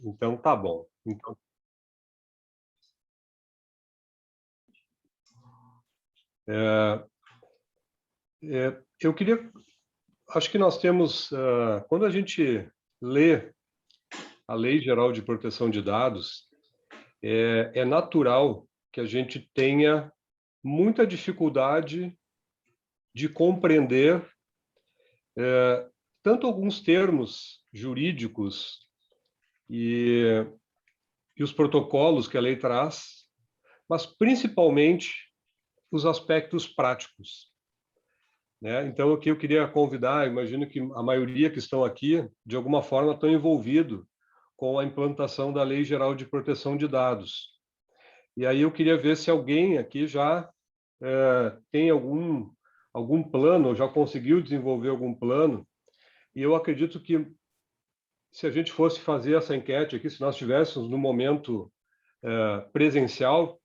Então, tá bom. Então, eu queria... Acho que nós temos... quando a gente lê a Lei Geral de Proteção de Dados, é natural que a gente tenha muita dificuldade de compreender tanto alguns termos jurídicos e, e os protocolos que a lei traz, mas principalmente os aspectos práticos, né? Então, aqui eu queria convidar, imagino que a maioria que estão aqui, de alguma forma, estão envolvidos com a implantação da Lei Geral de Proteção de Dados. E aí eu queria ver se alguém aqui já tem algum plano, ou já conseguiu desenvolver algum plano. E eu acredito que se a gente fosse fazer essa enquete aqui, se nós estivéssemos no momento presencial,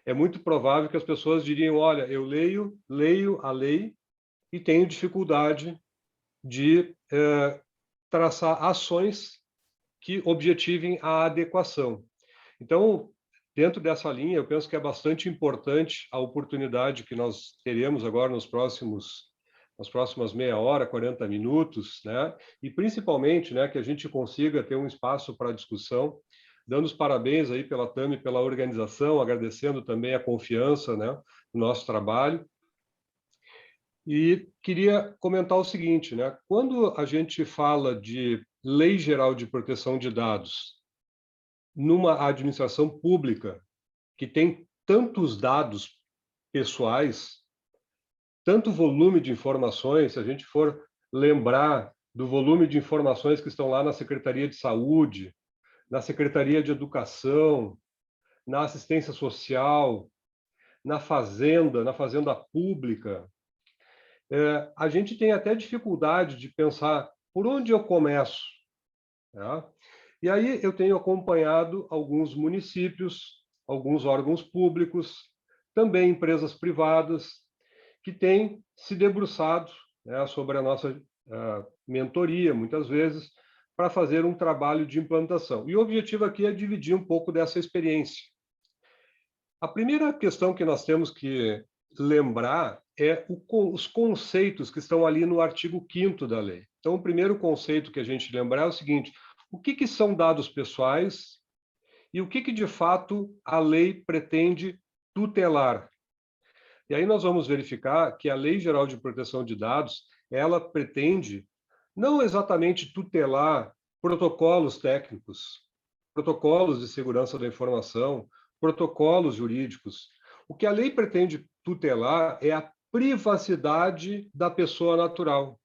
é muito provável que as pessoas diriam: olha, eu leio a lei e tenho dificuldade de traçar ações que objetivem a adequação. Então, dentro dessa linha, eu penso que é bastante importante a oportunidade que nós teremos agora nas próximas meia hora, 40 minutos, né? E principalmente, né, que a gente consiga ter um espaço para discussão, dando os parabéns aí pela TAM e pela organização, agradecendo também a confiança, né, no nosso trabalho. E queria comentar o seguinte, né? Quando a gente fala de Lei Geral de Proteção de Dados numa administração pública que tem tantos dados pessoais, tanto volume de informações, se a gente for lembrar do volume de informações que estão lá na Secretaria de Saúde, na Secretaria de Educação, na assistência social, na fazenda pública, a gente tem até dificuldade de pensar por onde eu começo, né? E aí eu tenho acompanhado alguns municípios, alguns órgãos públicos, também empresas privadas, que têm se debruçado, né, sobre a nossa mentoria, muitas vezes, para fazer um trabalho de implantação. E o objetivo aqui é dividir um pouco dessa experiência. A primeira questão que nós temos que lembrar é os conceitos que estão ali no artigo 5º da lei. Então, o primeiro conceito que a gente lembrar é o seguinte: o que são dados pessoais e o que de fato a lei pretende tutelar? E aí nós vamos verificar que a Lei Geral de Proteção de Dados, ela pretende não exatamente tutelar protocolos técnicos, protocolos de segurança da informação, protocolos jurídicos. O que a lei pretende tutelar é a privacidade da pessoa natural.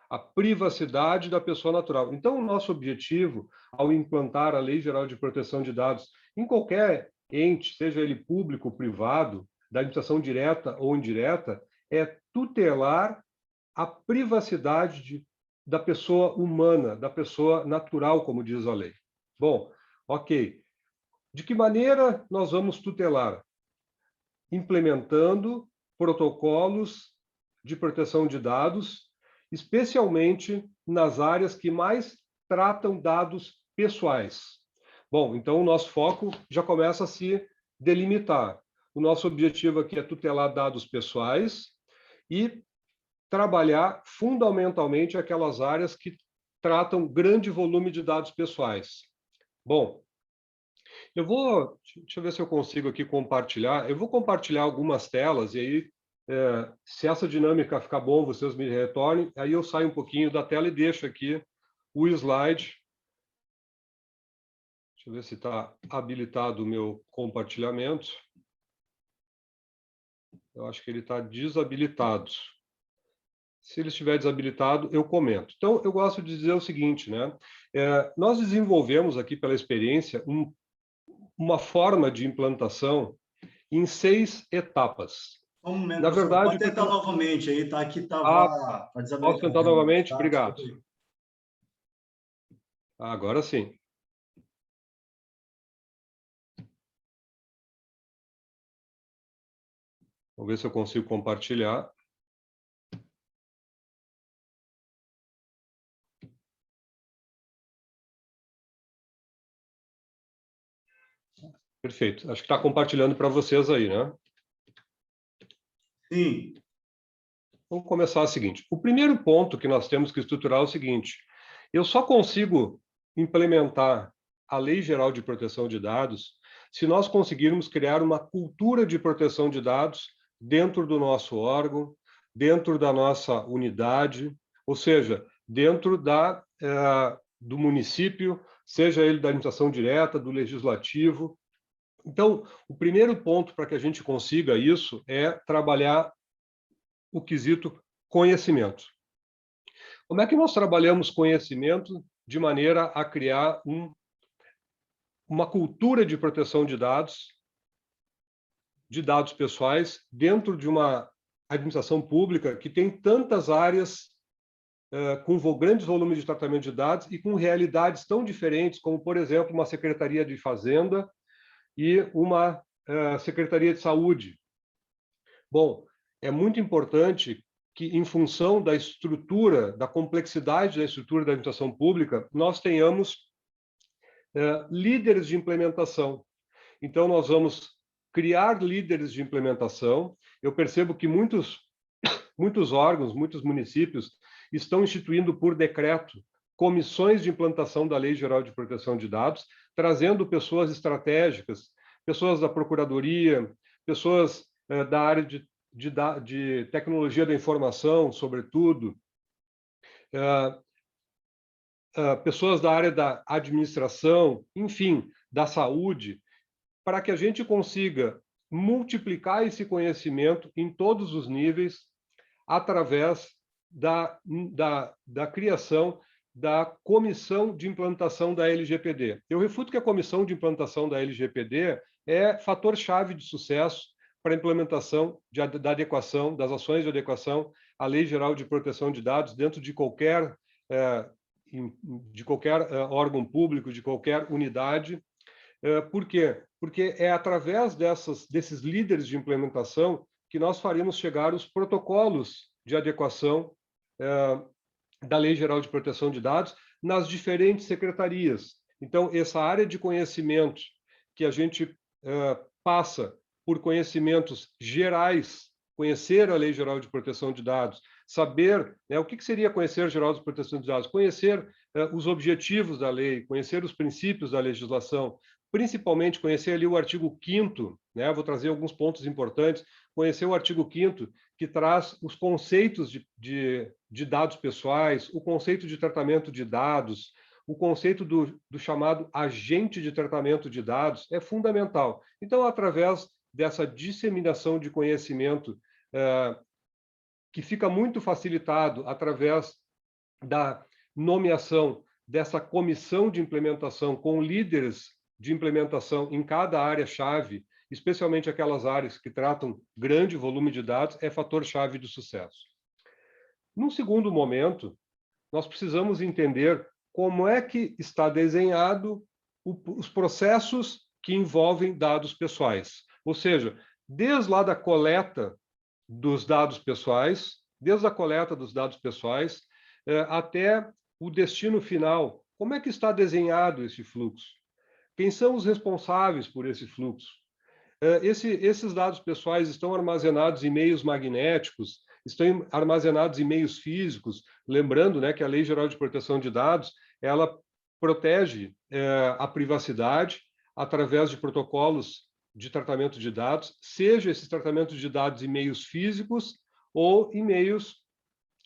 A privacidade da pessoa natural. Então, o nosso objetivo, ao implantar a Lei Geral de Proteção de Dados em qualquer ente, seja ele público ou privado, da administração direta ou indireta, é tutelar a privacidade da pessoa humana, da pessoa natural, como diz a lei. Bom, ok. De que maneira nós vamos tutelar? Implementando protocolos de proteção de dados, especialmente nas áreas que mais tratam dados pessoais. Bom, então o nosso foco já começa a se delimitar. O nosso objetivo aqui é tutelar dados pessoais e trabalhar fundamentalmente aquelas áreas que tratam grande volume de dados pessoais. Bom, deixa eu ver se eu consigo aqui compartilhar. Eu vou compartilhar algumas telas e aí, se essa dinâmica ficar bom, vocês me retornem, aí eu saio um pouquinho da tela e deixo aqui o slide. Deixa eu ver se está habilitado o meu compartilhamento. Eu acho que ele está desabilitado. Se ele estiver desabilitado, eu comento. Então, eu gosto de dizer o seguinte, né? Nós desenvolvemos aqui, pela experiência, uma forma de implantação em 6 etapas. Um momento, Na professor, verdade, pode tentar novamente aí, tá? Aqui estava posso desabilitado tentar realmente, novamente? tá? Obrigado. Desculpa aí. Agora sim. Vamos ver se eu consigo compartilhar. Perfeito. Acho que está compartilhando para vocês aí, né? Sim. Vamos começar o seguinte. O primeiro ponto que nós temos que estruturar é o seguinte. Eu só consigo implementar a Lei Geral de Proteção de Dados se nós conseguirmos criar uma cultura de proteção de dados dentro do nosso órgão, dentro da nossa unidade, ou seja, dentro do município, seja ele da administração direta, do legislativo. Então, o primeiro ponto para que a gente consiga isso é trabalhar o quesito conhecimento. Como é que nós trabalhamos conhecimento de maneira a criar uma cultura de proteção de dados pessoais, dentro de uma administração pública que tem tantas áreas com grandes volumes de tratamento de dados e com realidades tão diferentes, como, por exemplo, uma Secretaria de Fazenda e uma Secretaria de Saúde. Bom, é muito importante que, em função da estrutura, da complexidade da estrutura da administração pública, nós tenhamos líderes de implementação. Então, nós vamos criar líderes de implementação. Eu percebo que muitos órgãos, muitos municípios estão instituindo por decreto comissões de implantação da Lei Geral de Proteção de Dados, trazendo pessoas estratégicas, pessoas da Procuradoria, pessoas da área de tecnologia da informação, sobretudo, pessoas da área da administração, enfim, da saúde, para que a gente consiga multiplicar esse conhecimento em todos os níveis através da criação da comissão de implantação da LGPD. Eu refuto que a comissão de implantação da LGPD é fator-chave de sucesso para a implementação da adequação, das ações de adequação à Lei Geral de Proteção de Dados dentro de qualquer órgão público, de qualquer unidade. Por quê? Porque é através desses líderes de implementação que nós faremos chegar os protocolos de adequação da Lei Geral de Proteção de Dados nas diferentes secretarias. Então, essa área de conhecimento que a gente passa por conhecimentos gerais, conhecer a Lei Geral de Proteção de Dados, saber o que seria conhecer a Lei Geral de Proteção de Dados, conhecer os objetivos da lei, conhecer os princípios da legislação, principalmente conhecer ali o artigo 5º, vou trazer alguns pontos importantes, conhecer o artigo 5º, que traz os conceitos de dados pessoais, o conceito de tratamento de dados, o conceito do chamado agente de tratamento de dados, é fundamental. Então, através dessa disseminação de conhecimento, que fica muito facilitado através da nomeação dessa comissão de implementação com líderes de implementação em cada área-chave, especialmente aquelas áreas que tratam grande volume de dados, é fator-chave do sucesso. Num segundo momento, nós precisamos entender como é que está desenhado os processos que envolvem dados pessoais. Ou seja, desde lá da coleta dos dados pessoais, até o destino final. Como é que está desenhado esse fluxo? Quem são os responsáveis por esse fluxo? Esses dados pessoais estão armazenados em meios magnéticos, estão armazenados em meios físicos, lembrando que a Lei Geral de Proteção de Dados, ela protege a privacidade através de protocolos de tratamento de dados, seja esses tratamentos de dados em meios físicos ou em meios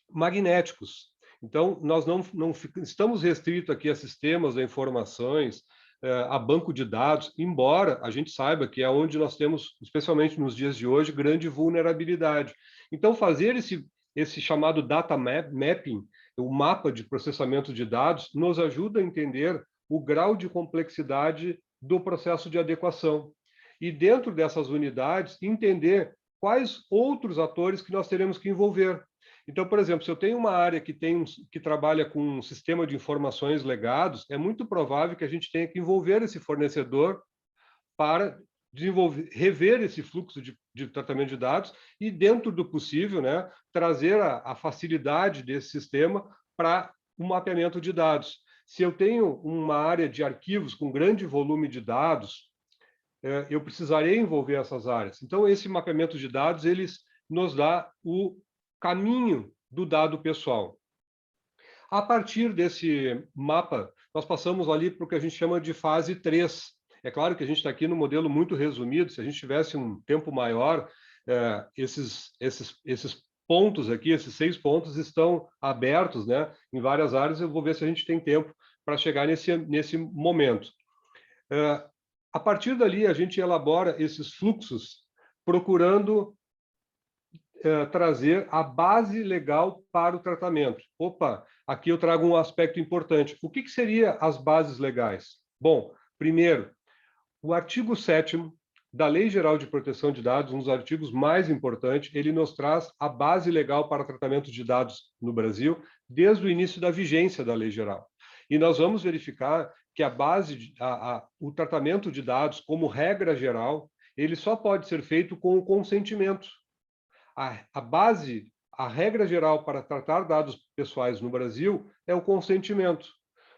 magnéticos. Então, nós não estamos restritos aqui a sistemas de informações, a banco de dados, embora a gente saiba que é onde nós temos, especialmente nos dias de hoje, grande vulnerabilidade. Então, fazer esse chamado data mapping, o mapa de processamento de dados, nos ajuda a entender o grau de complexidade do processo de adequação. E dentro dessas unidades, entender quais outros atores que nós teremos que envolver. Então, por exemplo, se eu tenho uma área que trabalha com um sistema de informações legados, é muito provável que a gente tenha que envolver esse fornecedor para rever esse fluxo de tratamento de dados e, dentro do possível, trazer a facilidade desse sistema para o mapeamento de dados. Se eu tenho uma área de arquivos com grande volume de dados, eu precisarei envolver essas áreas. Então, esse mapeamento de dados, eles nos dá o caminho do dado pessoal. A partir desse mapa, nós passamos ali para o que a gente chama de fase 3. É claro que a gente está aqui no modelo muito resumido, se a gente tivesse um tempo maior, esses pontos aqui, esses 6 pontos, estão abertos, né, em várias áreas. Eu vou ver se a gente tem tempo para chegar nesse momento. A partir dali, a gente elabora esses fluxos, procurando trazer a base legal para o tratamento. Opa, aqui eu trago um aspecto importante. O que seria as bases legais? Bom, primeiro, o artigo 7º da Lei Geral de Proteção de Dados, um dos artigos mais importantes, ele nos traz a base legal para o tratamento de dados no Brasil, desde o início da vigência da Lei Geral. E nós vamos verificar que a base, o tratamento de dados, como regra geral, ele só pode ser feito com o consentimento. A base, a regra geral para tratar dados pessoais no Brasil é o consentimento.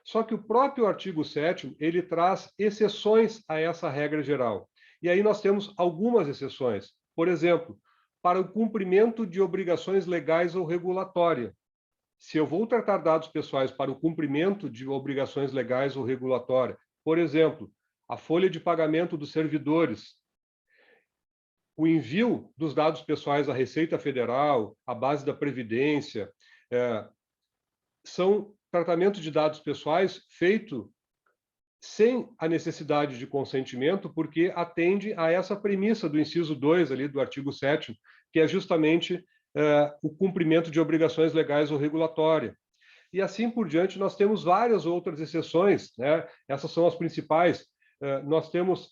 Só que o próprio artigo 7º, ele traz exceções a essa regra geral. E aí nós temos algumas exceções. Por exemplo, para o cumprimento de obrigações legais ou regulatórias. Se eu vou tratar dados pessoais para o cumprimento de obrigações legais ou regulatórias, por exemplo, a folha de pagamento dos servidores, o envio dos dados pessoais à Receita Federal, à base da Previdência, são tratamentos de dados pessoais feito sem a necessidade de consentimento, porque atende a essa premissa do inciso 2 ali do artigo 7º, que é justamente o cumprimento de obrigações legais ou regulatórias. E assim por diante, nós temos várias outras exceções, né? Essas são as principais. Nós temos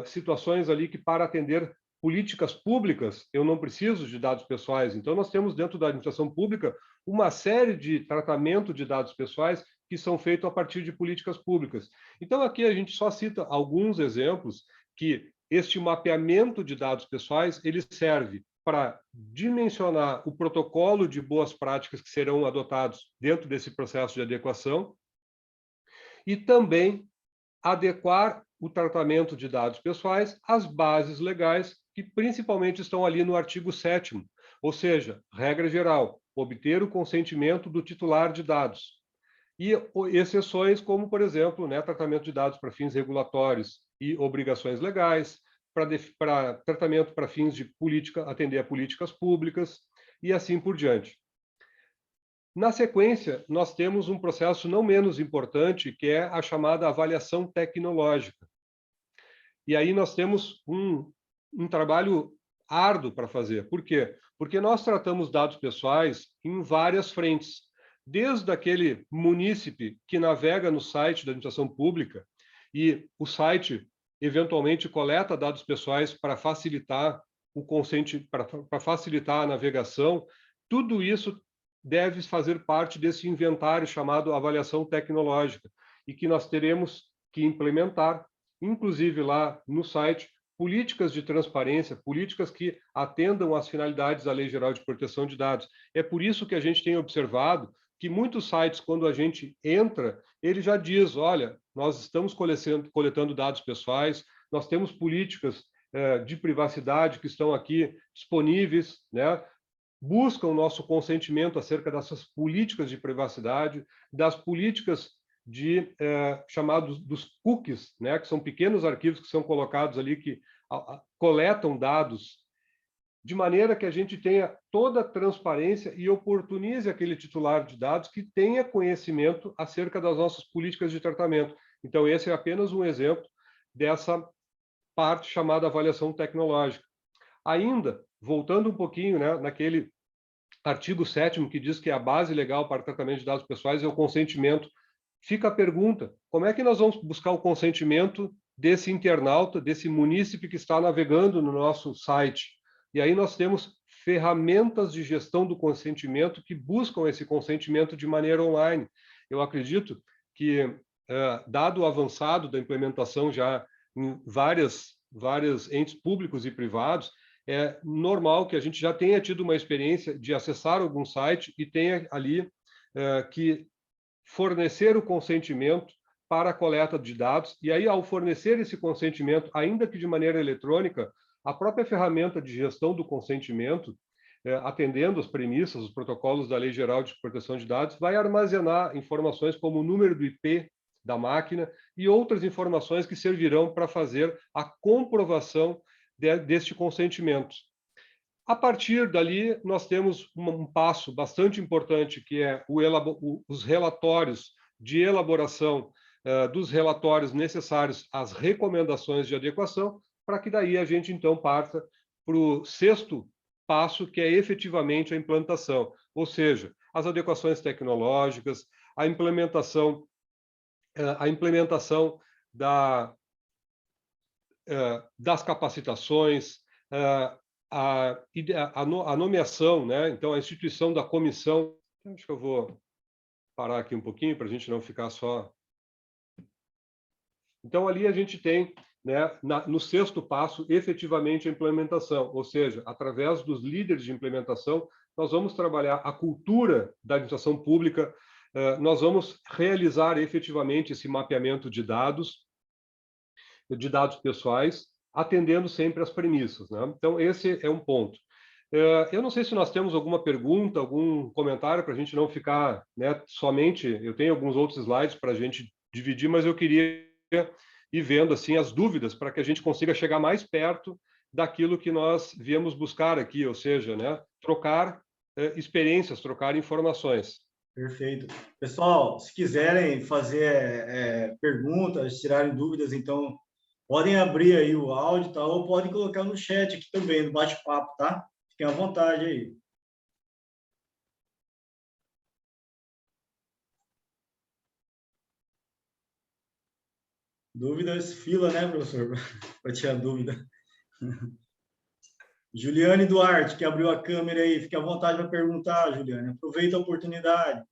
situações ali que, para atender políticas públicas, eu não preciso de dados pessoais. Então, nós temos dentro da administração pública uma série de tratamento de dados pessoais que são feitos a partir de políticas públicas. Então, aqui a gente só cita alguns exemplos que este mapeamento de dados pessoais, ele serve para dimensionar o protocolo de boas práticas que serão adotados dentro desse processo de adequação e também adequar o tratamento de dados pessoais às bases legais que principalmente estão ali no artigo 7º, ou seja, regra geral, obter o consentimento do titular de dados. E exceções como, por exemplo, né, tratamento de dados para fins regulatórios e obrigações legais, para tratamento para fins de política, atender a políticas públicas e assim por diante. Na sequência, nós temos um processo não menos importante, que é a chamada avaliação tecnológica. E aí nós temos um trabalho árduo para fazer. Por quê? Porque nós tratamos dados pessoais em várias frentes. Desde aquele munícipe que navega no site da administração pública e o site eventualmente coleta dados pessoais para facilitar para facilitar a navegação, tudo isso deve fazer parte desse inventário chamado avaliação tecnológica e que nós teremos que implementar, inclusive lá no site, políticas de transparência, políticas que atendam às finalidades da Lei Geral de Proteção de Dados. É por isso que a gente tem observado que muitos sites, quando a gente entra, ele já diz, olha, nós estamos coletando dados pessoais, nós temos políticas de privacidade que estão aqui disponíveis, né? Buscam o nosso consentimento acerca dessas políticas de privacidade, das políticas de chamados dos cookies, né, que são pequenos arquivos que são colocados ali que coletam dados de maneira que a gente tenha toda a transparência e oportunize aquele titular de dados que tenha conhecimento acerca das nossas políticas de tratamento. Então, esse é apenas um exemplo dessa parte chamada avaliação tecnológica. Ainda, voltando um pouquinho, né, naquele artigo 7º que diz que a base legal para o tratamento de dados pessoais é o consentimento, fica a pergunta, como é que nós vamos buscar o consentimento desse internauta, desse munícipe que está navegando no nosso site? E aí nós temos ferramentas de gestão do consentimento que buscam esse consentimento de maneira online. Eu acredito que, dado o avançado da implementação já em vários entes públicos e privados, é normal que a gente já tenha tido uma experiência de acessar algum site e tenha ali que fornecer o consentimento para a coleta de dados, e aí, ao fornecer esse consentimento, ainda que de maneira eletrônica, a própria ferramenta de gestão do consentimento, atendendo as premissas, os protocolos da Lei Geral de Proteção de Dados, vai armazenar informações como o número do IP da máquina e outras informações que servirão para fazer a comprovação deste consentimento. A partir dali, nós temos um passo bastante importante, que é os relatórios de elaboração dos relatórios necessários às recomendações de adequação, para que daí a gente, então, parta para o sexto passo, que é efetivamente a implantação, ou seja, as adequações tecnológicas, a implementação das capacitações, a nomeação, né? Então, a instituição da comissão. Acho que eu vou parar aqui um pouquinho para a gente não ficar só. Então, ali a gente tem, né, no sexto passo, efetivamente a implementação, ou seja, através dos líderes de implementação, nós vamos trabalhar a cultura da administração pública, nós vamos realizar efetivamente esse mapeamento de dados pessoais, atendendo sempre às premissas, né? Então, esse é um ponto. Eu não sei se nós temos alguma pergunta, algum comentário, para a gente não ficar, né, somente... Eu tenho alguns outros slides para a gente dividir, mas eu queria ir vendo assim, as dúvidas, para que a gente consiga chegar mais perto daquilo que nós viemos buscar aqui, ou seja, né, trocar experiências, trocar informações. Perfeito. Pessoal, se quiserem fazer perguntas, tirarem dúvidas, então, podem abrir aí o áudio, tá? Ou podem colocar no chat aqui também, no bate-papo, tá? Fiquem à vontade aí. Dúvidas, fila, né, professor? Para tirar dúvida. Juliane Duarte, que abriu a câmera aí, fique à vontade para perguntar, Juliane. Aproveita a oportunidade.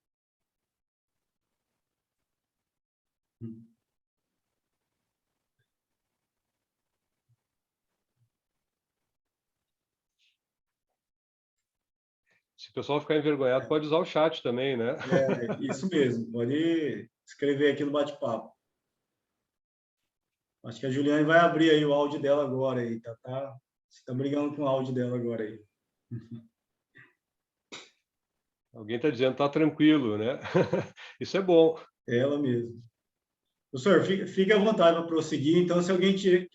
Se o pessoal ficar envergonhado, pode usar o chat também, né? Isso mesmo, pode escrever aqui no bate-papo. Acho que a Juliane vai abrir aí o áudio dela agora aí, tá? Você está brigando com o áudio dela agora aí. Alguém está dizendo que está tranquilo, né? Isso é bom. É ela mesmo. Professor, fique à vontade para prosseguir. Então, se alguém tiver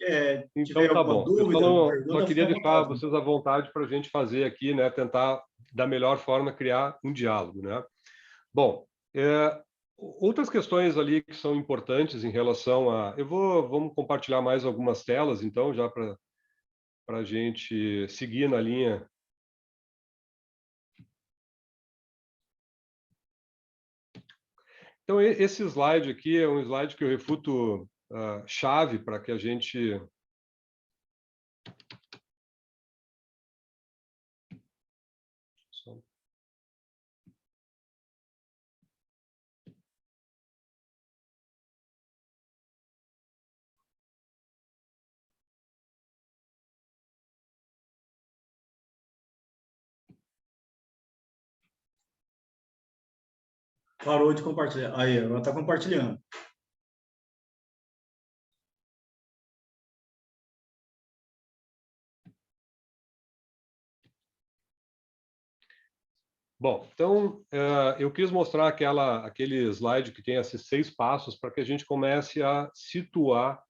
Então, tá alguma bom. dúvida, Eu pergunta, só queria fique à deixar vontade. vocês à vontade para a gente fazer aqui, né? Tentar, da melhor forma, criar um diálogo, né? Bom, outras questões ali que são importantes em relação a... Vamos compartilhar mais algumas telas, então, já para a gente seguir na linha. Então, esse slide aqui é um slide que eu refuto chave para que a gente... Parou de compartilhar. Aí, agora está compartilhando. Bom, então, eu quis mostrar aquele slide que tem esses 6 passos para que a gente comece a situar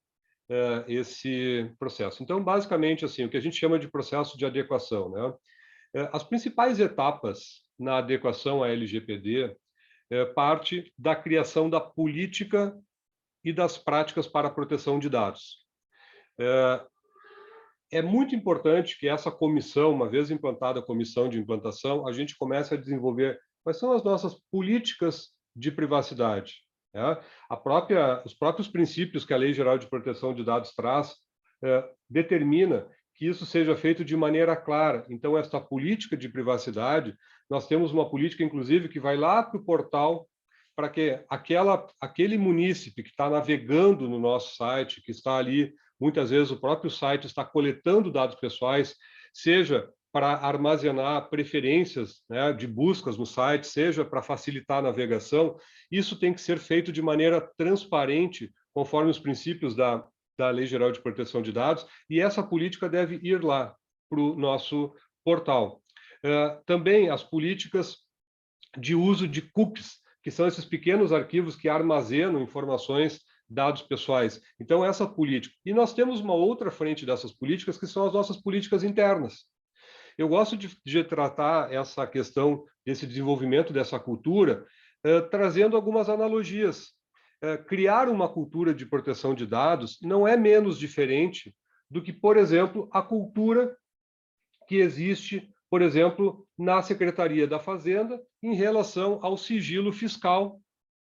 esse processo. Então, basicamente, assim, o que a gente chama de processo de adequação, né? As principais etapas na adequação à LGPD parte da criação da política e das práticas para a proteção de dados. É muito importante que essa comissão, uma vez implantada a comissão de implantação, a gente comece a desenvolver quais são as nossas políticas de privacidade. Né? Os próprios princípios que a Lei Geral de Proteção de Dados traz determina que isso seja feito de maneira clara. Então, esta política de privacidade, nós temos uma política, inclusive, que vai lá para o portal para que aquele munícipe que está navegando no nosso site, que está ali, muitas vezes o próprio site está coletando dados pessoais, seja para armazenar preferências, né, de buscas no site, seja para facilitar a navegação. Isso tem que ser feito de maneira transparente, conforme os princípios da Lei Geral de Proteção de Dados, e essa política deve ir lá para o nosso portal. Também as políticas de uso de cookies, que são esses pequenos arquivos que armazenam informações, dados pessoais. Então, essa política. E nós temos uma outra frente dessas políticas, que são as nossas políticas internas. Eu gosto de tratar essa questão desse desenvolvimento dessa cultura, trazendo algumas analogias. Criar uma cultura de proteção de dados não é menos diferente do que, por exemplo, a cultura que existe, por exemplo, na Secretaria da Fazenda em relação ao sigilo fiscal,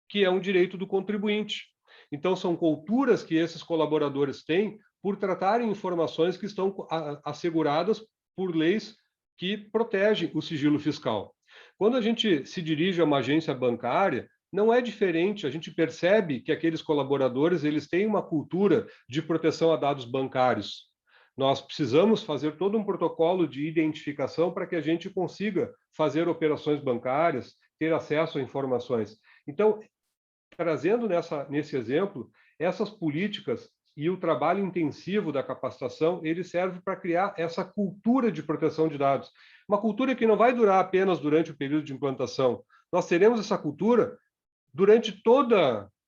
que é um direito do contribuinte. Então, são culturas que esses colaboradores têm por tratarem informações que estão asseguradas por leis que protegem o sigilo fiscal. Quando a gente se dirige a uma agência bancária, não é diferente, a gente percebe que aqueles colaboradores eles têm uma cultura de proteção a dados bancários. Nós precisamos fazer todo um protocolo de identificação para que a gente consiga fazer operações bancárias, ter acesso a informações. Então, trazendo nesse exemplo, essas políticas e o trabalho intensivo da capacitação, ele serve para criar essa cultura de proteção de dados. Uma cultura que não vai durar apenas durante o período de implantação. Nós teremos essa cultura durante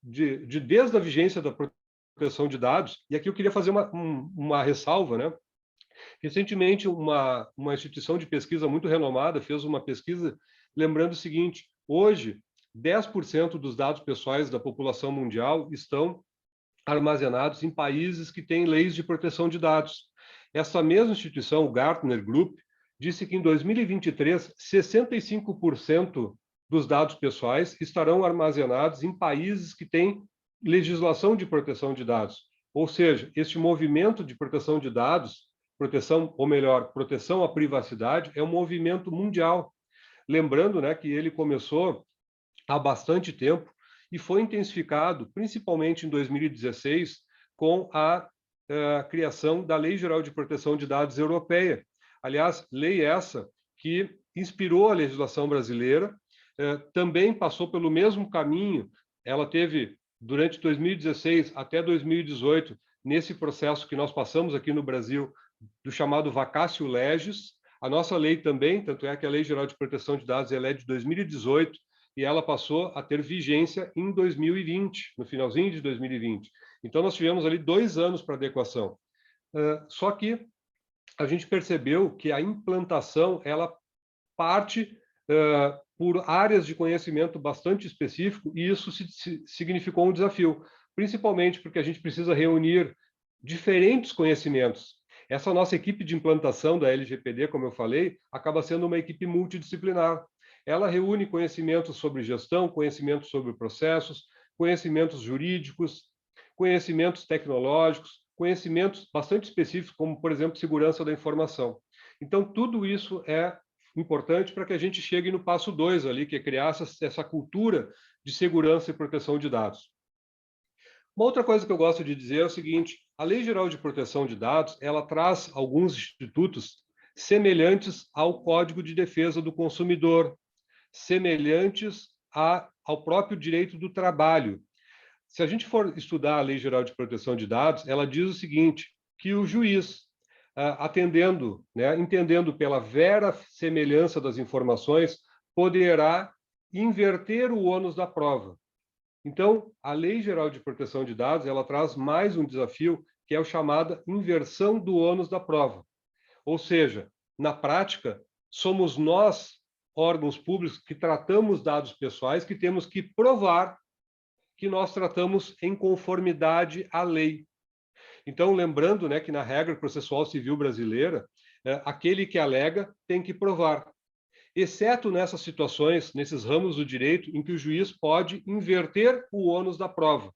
desde a vigência da proteção de dados. E aqui eu queria fazer uma ressalva, né? Recentemente, uma instituição de pesquisa muito renomada fez uma pesquisa lembrando o seguinte: hoje, 10% dos dados pessoais da população mundial estão armazenados em países que têm leis de proteção de dados. Essa mesma instituição, o Gartner Group, disse que em 2023, 65% dos dados pessoais estarão armazenados em países que têm legislação de proteção de dados. Ou seja, este movimento de proteção de dados, proteção à privacidade, é um movimento mundial. Lembrando, né, que ele começou há bastante tempo e foi intensificado, principalmente em 2016, com a criação da Lei Geral de Proteção de Dados Europeia. Aliás, lei essa que inspirou a legislação brasileira, também passou pelo mesmo caminho. Ela teve, durante 2016 até 2018, nesse processo que nós passamos aqui no Brasil, do chamado vacatio legis. A nossa lei também, tanto é que a Lei Geral de Proteção de Dados ela é de 2018, e ela passou a ter vigência em 2020, no finalzinho de 2020. Então, nós tivemos ali 2 anos para adequação. Só que a gente percebeu que a implantação, ela parte por áreas de conhecimento bastante específico, e isso significou um desafio, principalmente porque a gente precisa reunir diferentes conhecimentos. Essa nossa equipe de implantação da LGPD, como eu falei, acaba sendo uma equipe multidisciplinar. Ela reúne conhecimentos sobre gestão, conhecimentos sobre processos, conhecimentos jurídicos, conhecimentos tecnológicos, conhecimentos bastante específicos, como, por exemplo, segurança da informação. Então, tudo isso é importante para que a gente chegue no passo 2 ali, que é criar essa cultura de segurança e proteção de dados. Uma outra coisa que eu gosto de dizer é o seguinte: a Lei Geral de Proteção de Dados, ela traz alguns institutos semelhantes ao Código de Defesa do Consumidor, semelhantes ao próprio direito do trabalho. Se a gente for estudar a Lei Geral de Proteção de Dados, ela diz o seguinte, que o juiz, atendendo, né, entendendo pela vera semelhança das informações, poderá inverter o ônus da prova. Então, a Lei Geral de Proteção de Dados, ela traz mais um desafio, que é o chamado inversão do ônus da prova. Ou seja, na prática, somos nós, órgãos públicos, que tratamos dados pessoais, que temos que provar que nós tratamos em conformidade à lei. Então, lembrando, né, que na regra processual civil brasileira, aquele que alega tem que provar, exceto nessas situações, nesses ramos do direito, em que o juiz pode inverter o ônus da prova.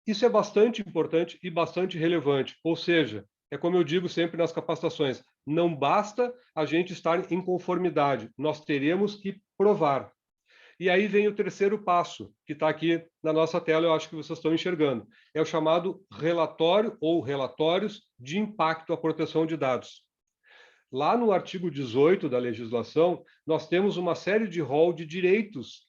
Isso é bastante importante e bastante relevante, ou seja, é como eu digo sempre nas capacitações, não basta a gente estar em conformidade, nós teremos que provar. E aí vem o terceiro passo, que está aqui na nossa tela, eu acho que vocês estão enxergando. É o chamado relatório ou relatórios de impacto à proteção de dados. lá no artigo 18 da legislação, nós temos uma série de rol de direitos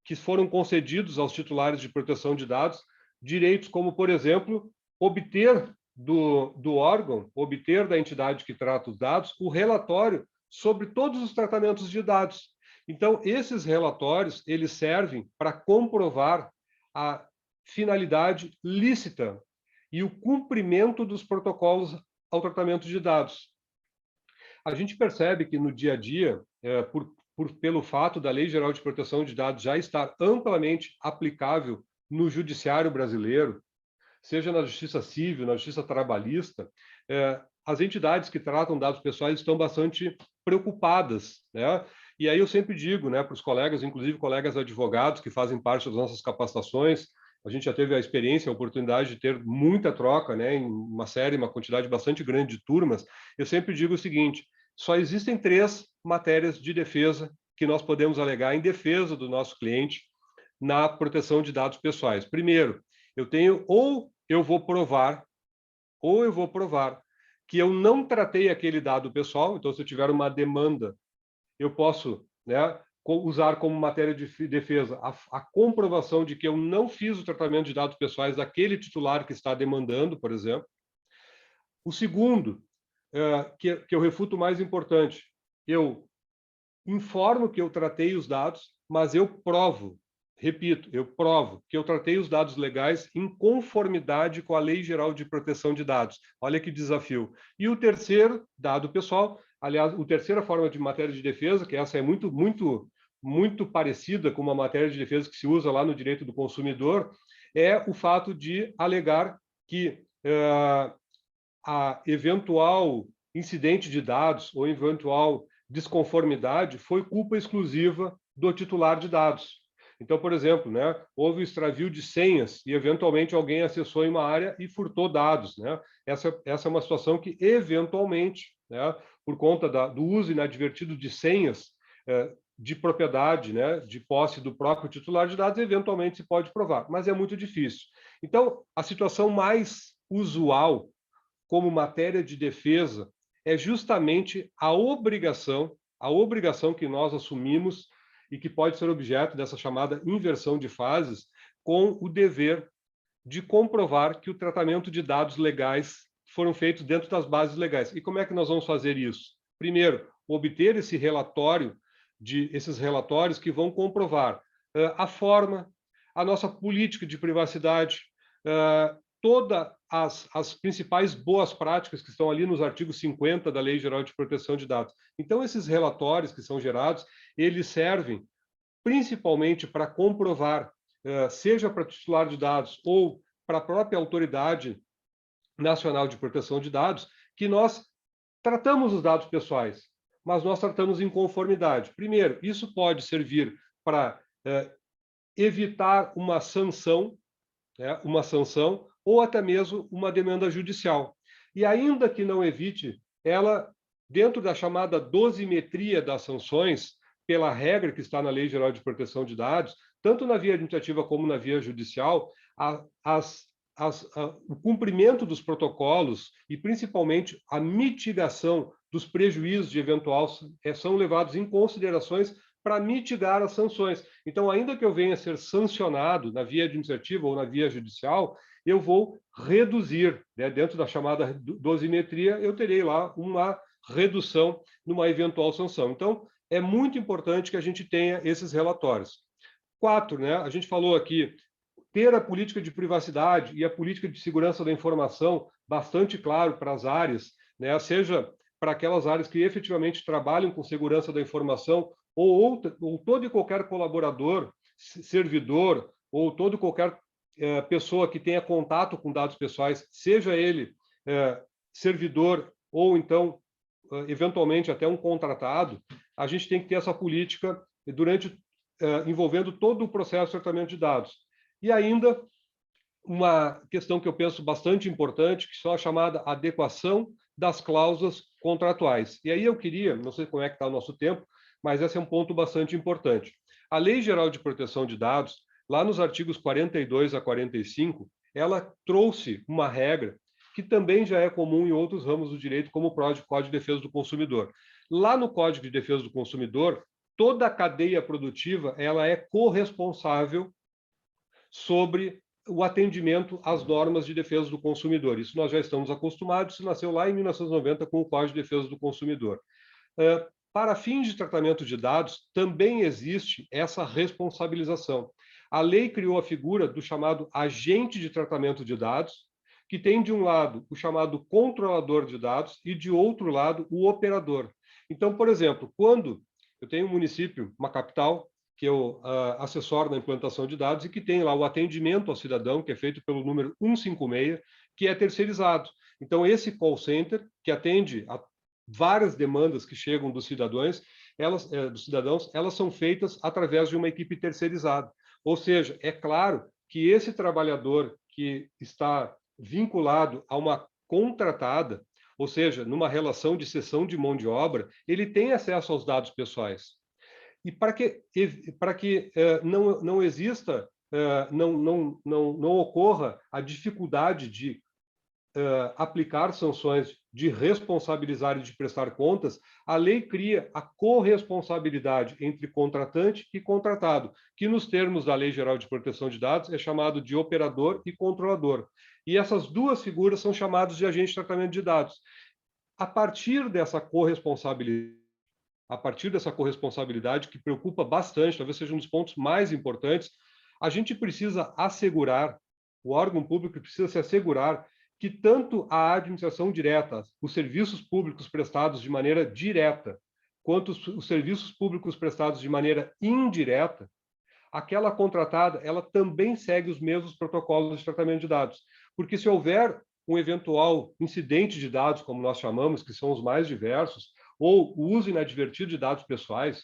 que foram concedidos aos titulares de proteção de dados, direitos como, por exemplo, obter do órgão, obter da entidade que trata os dados, o relatório sobre todos os tratamentos de dados. Então, esses relatórios, eles servem para comprovar a finalidade lícita e o cumprimento dos protocolos ao tratamento de dados. A gente percebe que no dia a dia, pelo fato da Lei Geral de Proteção de Dados já estar amplamente aplicável no judiciário brasileiro, seja na justiça civil, na justiça trabalhista, as entidades que tratam dados pessoais estão bastante preocupadas, né? E aí eu sempre digo, né, para os colegas, inclusive colegas advogados que fazem parte das nossas capacitações, a gente já teve a experiência, a oportunidade de ter muita troca, né, em uma quantidade bastante grande de turmas. Eu sempre digo o seguinte: só existem 3 matérias de defesa que nós podemos alegar em defesa do nosso cliente na proteção de dados pessoais. Primeiro, eu vou provar que eu não tratei aquele dado pessoal. Então, se eu tiver uma demanda, eu posso, né, usar como matéria de defesa a comprovação de que eu não fiz o tratamento de dados pessoais daquele titular que está demandando, por exemplo. O segundo, que eu refuto mais importante, eu informo que eu tratei os dados, mas eu provo, repito, eu provo que eu tratei os dados legais em conformidade com a Lei Geral de Proteção de Dados. Olha que desafio. E o terceiro, dado pessoal, aliás, a terceira forma de matéria de defesa, que essa é muito parecida com uma matéria de defesa que se usa lá no direito do consumidor, é o fato de alegar que a eventual incidente de dados ou eventual desconformidade foi culpa exclusiva do titular de dados. Então, por exemplo, né, houve extravio de senhas e, eventualmente, alguém acessou em uma área e furtou dados, né? Essa é uma situação que, eventualmente, né, por conta do uso inadvertido de senhas de propriedade, né, de posse do próprio titular de dados, eventualmente se pode provar, mas é muito difícil. Então, a situação mais usual como matéria de defesa é justamente a obrigação que nós assumimos e que pode ser objeto dessa chamada inversão de fases, com o dever de comprovar que o tratamento de dados legais foram feitos dentro das bases legais. E como é que nós vamos fazer isso? Primeiro, obter esses relatórios que vão comprovar a forma, a nossa política de privacidade, todas as principais boas práticas que estão ali nos artigos 50 da Lei Geral de Proteção de Dados. Então, esses relatórios que são gerados, eles servem principalmente para comprovar, seja para o titular de dados ou para a própria Autoridade Nacional de Proteção de Dados, que nós tratamos os dados pessoais, mas nós tratamos em conformidade. Primeiro, isso pode servir para evitar uma sanção, né, ou até mesmo uma demanda judicial. E ainda que não evite, ela, dentro da chamada dosimetria das sanções, pela regra que está na Lei Geral de Proteção de Dados, tanto na via administrativa como na via judicial, o cumprimento dos protocolos e, principalmente, a mitigação dos prejuízos de eventual são levados em considerações para mitigar as sanções. Então, ainda que eu venha a ser sancionado na via administrativa ou na via judicial, eu vou reduzir, né, dentro da chamada dosimetria, eu terei lá uma redução numa eventual sanção. Então, é muito importante que a gente tenha esses relatórios. 4, né, a gente falou aqui, ter a política de privacidade e a política de segurança da informação bastante claro para as áreas, né, seja para aquelas áreas que efetivamente trabalham com segurança da informação, ou todo e qualquer colaborador, servidor, ou todo e qualquer pessoa que tenha contato com dados pessoais, seja ele servidor ou então, eventualmente, até um contratado, a gente tem que ter essa política envolvendo todo o processo de tratamento de dados. E ainda, uma questão que eu penso bastante importante, que são a chamada adequação das cláusulas contratuais. E aí eu queria, não sei como é que está o nosso tempo, mas esse é um ponto bastante importante. A Lei Geral de Proteção de Dados, lá nos artigos 42 a 45, ela trouxe uma regra que também já é comum em outros ramos do direito, como o Código de Defesa do Consumidor. Lá no Código de Defesa do Consumidor, toda a cadeia produtiva ela é corresponsável sobre o atendimento às normas de defesa do consumidor. Isso nós já estamos acostumados, isso nasceu lá em 1990 com o Código de Defesa do Consumidor. Para fins de tratamento de dados, também existe essa responsabilização. A lei criou a figura do chamado agente de tratamento de dados, que tem, de um lado, o chamado controlador de dados e, de outro lado, o operador. Então, por exemplo, quando eu tenho um município, uma capital, que eu assessoro na implantação de dados e que tem lá o atendimento ao cidadão, que é feito pelo número 156, que é terceirizado. Então, esse call center, que atende a várias demandas que chegam dos cidadãos, elas são feitas através de uma equipe terceirizada. Ou seja, é claro que esse trabalhador que está vinculado a uma contratada, ou seja, numa relação de cessão de mão de obra, ele tem acesso aos dados pessoais. E para que não exista, não ocorra a dificuldade de aplicar sanções, de responsabilizar e de prestar contas, a lei cria a corresponsabilidade entre contratante e contratado, que nos termos da Lei Geral de Proteção de Dados é chamado de operador e controlador. E essas duas figuras são chamadas de agente de tratamento de dados. A partir dessa corresponsabilidade que preocupa bastante, talvez seja um dos pontos mais importantes, a gente precisa assegurar, o órgão público precisa se assegurar que tanto a administração direta, os serviços públicos prestados de maneira direta, quanto os serviços públicos prestados de maneira indireta, aquela contratada, ela também segue os mesmos protocolos de tratamento de dados. Porque se houver um eventual incidente de dados, como nós chamamos, que são os mais diversos, ou o uso inadvertido de dados pessoais,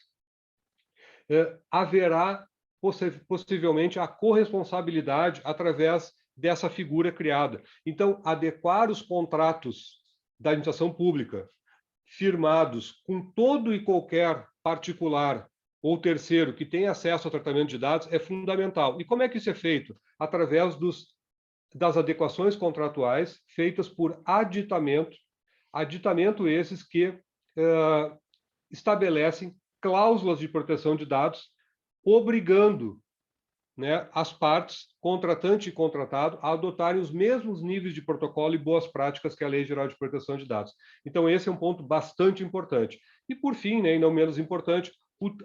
haverá possivelmente a corresponsabilidade através dessa figura criada. Então, adequar os contratos da administração pública firmados com todo e qualquer particular ou terceiro que tem acesso ao tratamento de dados é fundamental. E como é que isso é feito? Através das adequações contratuais feitas por aditamento esses que estabelecem cláusulas de proteção de dados, obrigando, né, as partes, contratante e contratado, a adotarem os mesmos níveis de protocolo e boas práticas que a Lei Geral de Proteção de Dados. Então, esse é um ponto bastante importante. E, por fim, né, e não menos importante,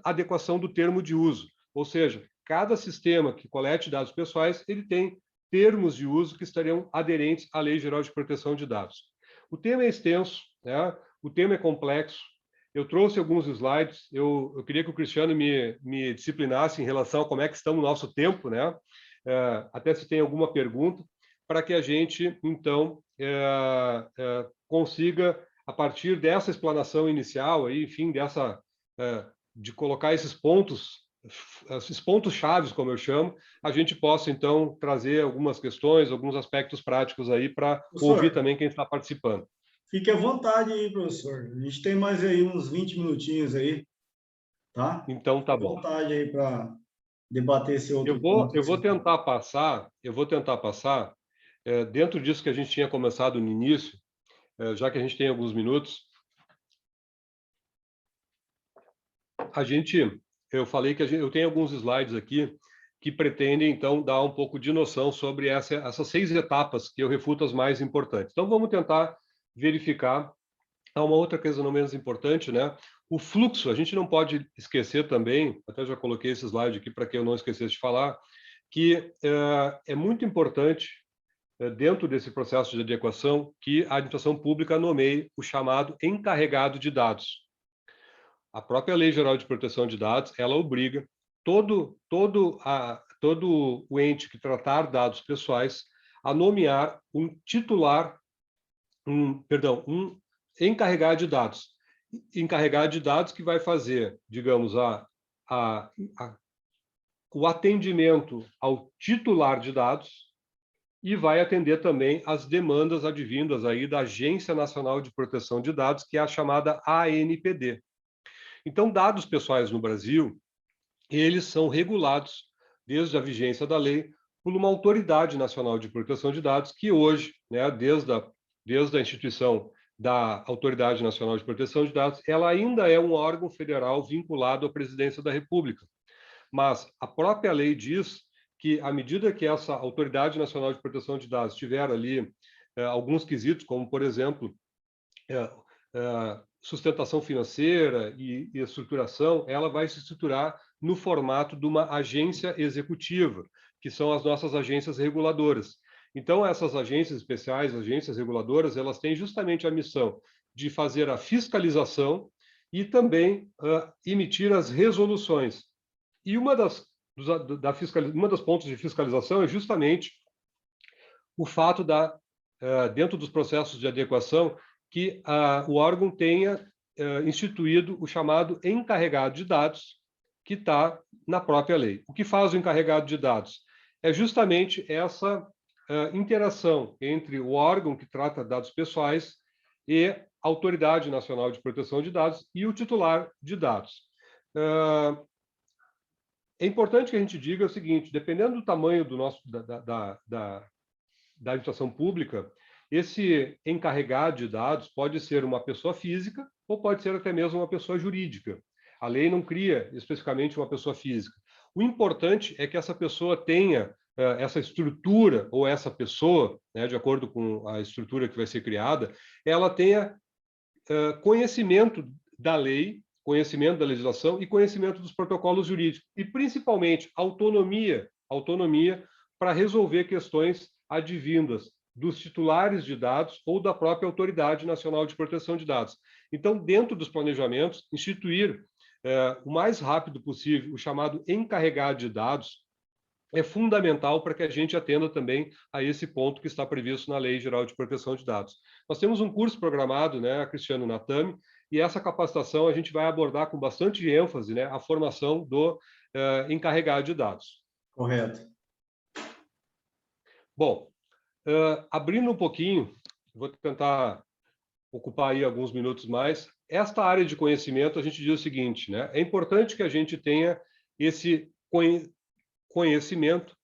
a adequação do termo de uso. Ou seja, cada sistema que colete dados pessoais, ele tem termos de uso que estariam aderentes à Lei Geral de Proteção de Dados. O tema é extenso, né? O tema é complexo. Eu trouxe alguns slides, eu queria que o Cristiano me disciplinasse em relação a como é que está o nosso tempo, né? Até se tem alguma pergunta, para que a gente, então, consiga, a partir dessa explanação inicial, aí, enfim, de colocar esses pontos chaves, como eu chamo, a gente possa, então, trazer algumas questões, alguns aspectos práticos aí para ouvir também quem está participando. Fique à vontade aí, professor. A gente tem mais aí uns 20 minutinhos aí, tá? Então, tá bom. Fique à vontade aí para debater esse outro ponto. Eu vou tentar passar, dentro disso que a gente tinha começado no início, já que a gente tem alguns minutos, eu falei que eu tenho alguns slides aqui que pretendem, então, dar um pouco de noção sobre essas 6 etapas que eu refuto as mais importantes. Então, vamos tentar verificar. Há uma outra coisa não menos importante, né? O fluxo, a gente não pode esquecer também, até já coloquei esse slide aqui para que eu não esquecesse de falar, que é muito importante, dentro desse processo de adequação, que a administração pública nomeie o chamado encarregado de dados. A própria Lei Geral de Proteção de Dados, ela obriga todo o ente que tratar dados pessoais a nomear um encarregado de dados. Encarregado de dados que vai fazer, digamos, o atendimento ao titular de dados e vai atender também as demandas advindas aí da Agência Nacional de Proteção de Dados, que é a chamada ANPD. Então, dados pessoais no Brasil, eles são regulados, desde a vigência da lei, por uma autoridade nacional de proteção de dados que hoje, né, desde a instituição da Autoridade Nacional de Proteção de Dados, ela ainda é um órgão federal vinculado à Presidência da República. Mas a própria lei diz que, à medida que essa Autoridade Nacional de Proteção de Dados tiver ali alguns quesitos, como, por exemplo, sustentação financeira e estruturação, ela vai se estruturar no formato de uma agência executiva, que são as nossas agências reguladoras. Então, essas agências especiais, agências reguladoras, elas têm justamente a missão de fazer a fiscalização e também emitir as resoluções. E uma das pontos de fiscalização é justamente o fato dentro dos processos de adequação, que o órgão tenha instituído o chamado encarregado de dados, que está na própria lei. O que faz o encarregado de dados? É justamente essa interação entre o órgão que trata dados pessoais e a Autoridade Nacional de Proteção de Dados e o titular de dados. É importante que a gente diga o seguinte: dependendo do tamanho da administração pública, esse encarregado de dados pode ser uma pessoa física ou pode ser até mesmo uma pessoa jurídica. A lei não cria especificamente uma pessoa física. O importante é que essa pessoa tenha essa estrutura, ou essa pessoa, né, de acordo com a estrutura que vai ser criada, ela tenha conhecimento da lei, conhecimento da legislação e conhecimento dos protocolos jurídicos, e principalmente autonomia para resolver questões advindas dos titulares de dados ou da própria Autoridade Nacional de Proteção de Dados. Então, dentro dos planejamentos, instituir o mais rápido possível o chamado encarregado de dados é fundamental para que a gente atenda também a esse ponto que está previsto na Lei Geral de Proteção de Dados. Nós temos um curso programado, né, Cristiano, na TAMI, e essa capacitação a gente vai abordar com bastante ênfase, né, a formação do encarregado de dados. Correto. Bom, abrindo um pouquinho, vou tentar ocupar aí alguns minutos mais. Esta área de conhecimento, a gente diz o seguinte, né? É importante que a gente tenha esse conhecimento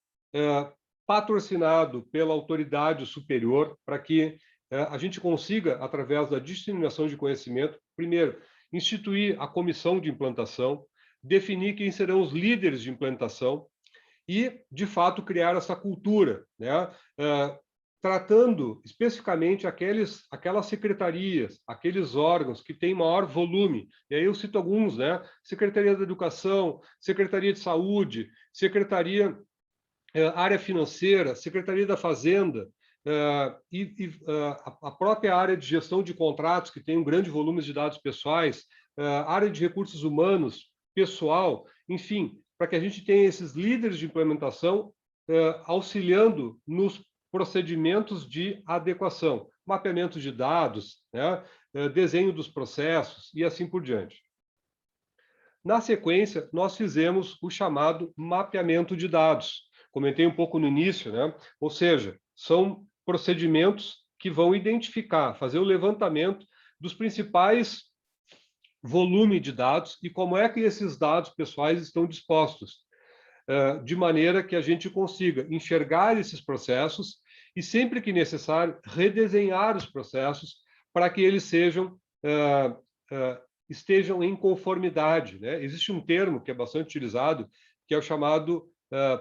patrocinado pela autoridade superior, para que a gente consiga, através da disseminação de conhecimento, primeiro, instituir a comissão de implantação, definir quem serão os líderes de implantação e, de fato, criar essa cultura, né? Tratando especificamente aquelas secretarias, aqueles órgãos que têm maior volume. E aí eu cito alguns, né? Secretaria da Educação, Secretaria de Saúde, Secretaria área financeira, Secretaria da Fazenda, a própria área de gestão de contratos, que tem um grande volume de dados pessoais, área de recursos humanos, pessoal, enfim, para que a gente tenha esses líderes de implementação auxiliando nos procedimentos de adequação, mapeamento de dados, né, desenho dos processos e assim por diante. Na sequência, nós fizemos o chamado mapeamento de dados. Comentei um pouco no início, né? Ou seja, são procedimentos que vão identificar, fazer o levantamento dos principais volumes de dados e como é que esses dados pessoais estão dispostos, de maneira que a gente consiga enxergar esses processos e, sempre que necessário, redesenhar os processos para que eles estejam em conformidade, né? Existe um termo que é bastante utilizado, que é o chamado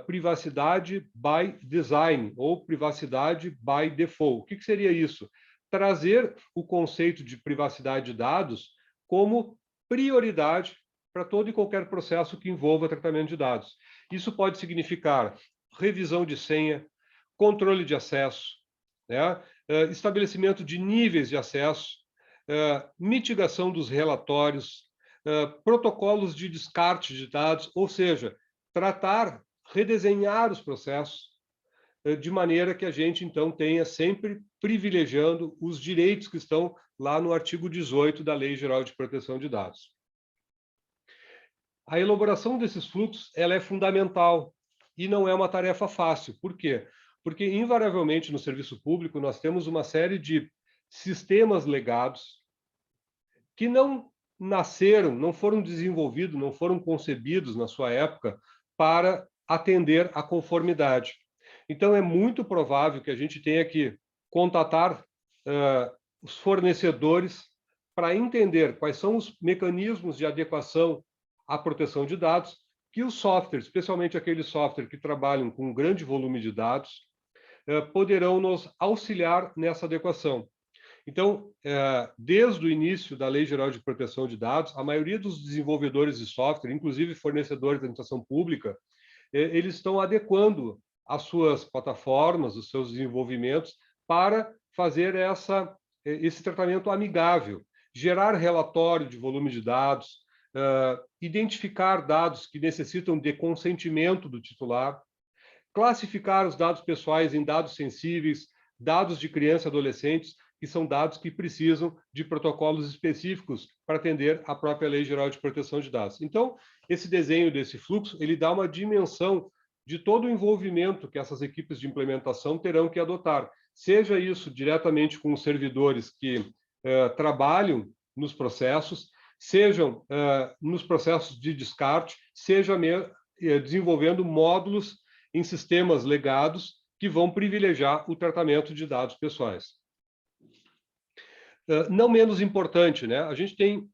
privacidade by design, ou privacidade by default. O que seria isso? Trazer o conceito de privacidade de dados como prioridade para todo e qualquer processo que envolva tratamento de dados. Isso pode significar revisão de senha, controle de acesso, né? Estabelecimento de níveis de acesso, mitigação dos relatórios, protocolos de descarte de dados, ou seja, redesenhar os processos de maneira que a gente, então, tenha sempre privilegiando os direitos que estão lá no artigo 18 da Lei Geral de Proteção de Dados. A elaboração desses fluxos, ela é fundamental e não é uma tarefa fácil. Por quê? Porque, invariavelmente, no serviço público, nós temos uma série de sistemas legados que não nasceram, não foram desenvolvidos, não foram concebidos na sua época para atender à conformidade. Então, é muito provável que a gente tenha que contatar os fornecedores para entender quais são os mecanismos de adequação à proteção de dados que os softwares, especialmente aqueles softwares que trabalham com um grande volume de dados, poderão nos auxiliar nessa adequação. Então, desde o início da Lei Geral de Proteção de Dados, a maioria dos desenvolvedores de software, inclusive fornecedores da administração pública, eles estão adequando as suas plataformas, os seus desenvolvimentos, para fazer esse tratamento amigável, gerar relatório de volume de dados, identificar dados que necessitam de consentimento do titular, classificar os dados pessoais em dados sensíveis, dados de criança e adolescentes, que são dados que precisam de protocolos específicos para atender à própria Lei Geral de Proteção de Dados. Então, esse desenho desse fluxo, ele dá uma dimensão de todo o envolvimento que essas equipes de implementação terão que adotar, seja isso diretamente com os servidores que trabalham nos processos, sejam nos processos de descarte, seja desenvolvendo módulos em sistemas legados que vão privilegiar o tratamento de dados pessoais. Não menos importante, né? A gente tem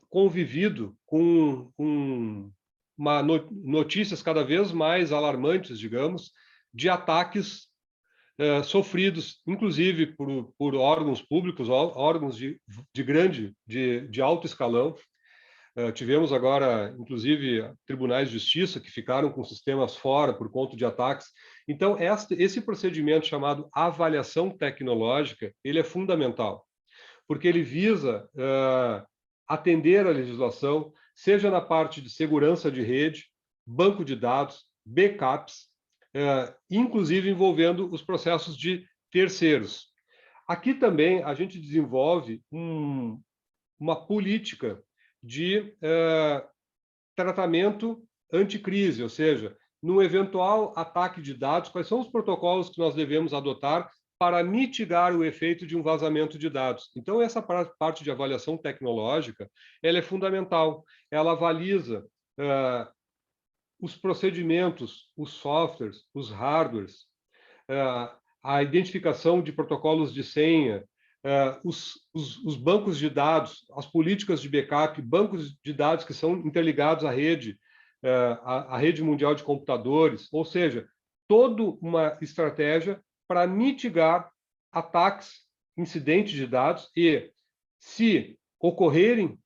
convivido com notícias cada vez mais alarmantes, digamos, de ataques sofridos, inclusive por órgãos públicos, órgãos de alto escalão. Tivemos agora, inclusive, tribunais de justiça que ficaram com sistemas fora por conta de ataques. Então, esse procedimento chamado avaliação tecnológica, ele é fundamental, porque ele visa atender à legislação, seja na parte de segurança de rede, banco de dados, backups, inclusive envolvendo os processos de terceiros. Aqui também a gente desenvolve uma política de tratamento anticrise, ou seja, num eventual ataque de dados, quais são os protocolos que nós devemos adotar para mitigar o efeito de um vazamento de dados. Então, essa parte de avaliação tecnológica, ela é fundamental. Ela avaliza os procedimentos, os softwares, os hardwares, a identificação de protocolos de senha, os bancos de dados, as políticas de backup, bancos de dados que são interligados à rede, à rede mundial de computadores, ou seja, toda uma estratégia para mitigar ataques, incidentes de dados e, se ocorrerem,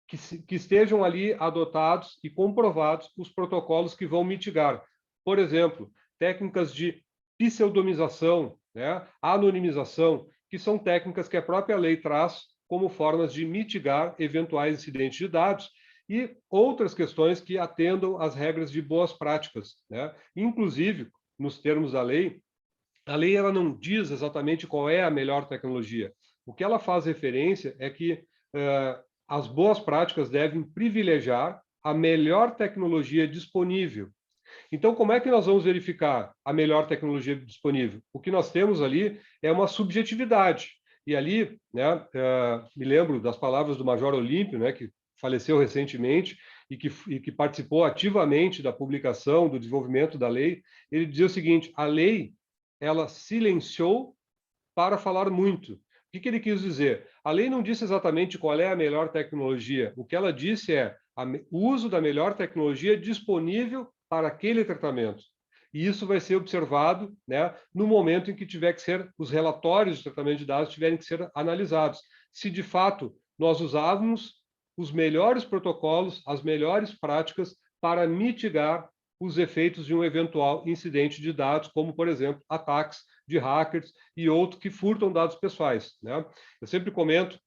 que estejam ali adotados e comprovados os protocolos que vão mitigar. Por exemplo, técnicas de pseudonização, né, anonimização, que são técnicas que a própria lei traz como formas de mitigar eventuais incidentes de dados e outras questões que atendam às regras de boas práticas, né? Inclusive, nos termos da lei, a lei ela não diz exatamente qual é a melhor tecnologia. O que ela faz referência é que as boas práticas devem privilegiar a melhor tecnologia disponível. Então, como é que nós vamos verificar a melhor tecnologia disponível? O que nós temos ali é uma subjetividade. E ali, né, me lembro das palavras do Major Olímpio, né, que faleceu recentemente e que participou ativamente da publicação, do desenvolvimento da lei. Ele dizia o seguinte: a lei ela silenciou para falar muito. O que ele quis dizer? A lei não disse exatamente qual é a melhor tecnologia. O que ela disse é o uso da melhor tecnologia disponível para aquele tratamento. E isso vai ser observado, né, no momento em que tiver que ser, os relatórios de tratamento de dados tiverem que ser analisados. Se, de fato, nós usávamos os melhores protocolos, as melhores práticas para mitigar os efeitos de um eventual incidente de dados, como, por exemplo, ataques de hackers e outros que furtam dados pessoais, né? Eu sempre comento